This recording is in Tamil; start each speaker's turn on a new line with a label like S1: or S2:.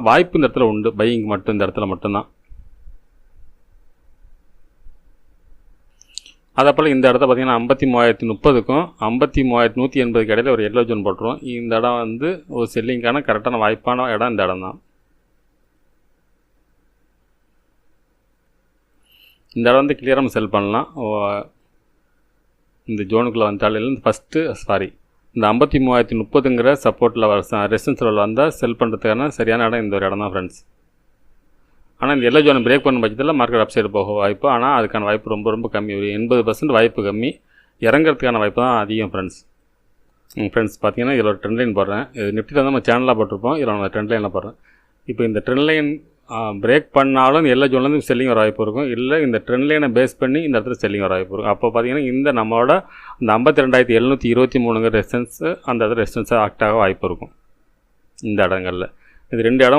S1: வாய்ப்பு இந்த இடத்துல உண்டு, பையிங் மட்டும் இந்த இடத்துல மட்டும்தான். அதே போல் இந்த இடத்த பார்த்திங்கன்னா 53,030க்கும் 53,180க்கு இடையில ஒரு எல்லோ ஜோன் போட்டுரும். இந்த இடம் வந்து ஒரு செல்லிங்கான கரெக்டான வாய்ப்பான இடம் இந்த இடம் தான். இந்த இடம் வந்து கிளியராக நம்ம செல் பண்ணலாம். இந்த ஜோனுக்குள்ளே வந்தாலும் இந்த 53,030ங்கிற சப்போர்ட்டில் ரெசிஸ்டன்ஸ் லெவல் வந்தால் செல் பண்ணுறதுக்கான சரியான இடம் இந்த ஒரு இடம் தான் ஃப்ரெண்ட்ஸ். ஆனால் இந்த எல்லோ ஜோனை பிரேக் பண்ண பட்சத்தில் மார்க்கெட் அப் சைடு போக வாய்ப்பு, ஆனால் அதுக்கான வாய்ப்பு ரொம்ப ரொம்ப கம்மி. ஒரு 80% வாய்ப்பு கம்மி, இறங்கிறதுக்கான வாய்ப்பு தான் அதிகம் ஃப்ரெண்ட்ஸ். பார்த்தீங்கன்னா இதில் ஒரு ட்ரெண்ட் லைன் போடுறேன். இது நிஃப்டியில் வந்து நம்ம சேனலாக போட்டிருப்போம், இதில் நம்ம ட்ரெண்ட் லைனில் போடுறேன். இப்போ இந்த ட்ரெண்ட் லைன் பிரேக் பண்ணாலும் இந்த எல்லோ ஜோன்லேருந்து செல்லிங் வர வாய்ப்பு இருக்கும், இல்லை இந்த ட்ரெண்ட் லைனை பேஸ் பண்ணி இந்த இடத்துல செல்லிங் வர வாய்ப்பு இருக்கும். அப்போ பார்த்தீங்கன்னா இந்த நம்மளோட இந்த 52,723ங்கிற ரெசிஸ்டன்ஸு அந்த இடத்துல ரெசிஸ்டன்ஸாக ஆக்ட் ஆக வாய்ப்பு இருக்கும் இந்த இடங்களில். இது 2 இடம்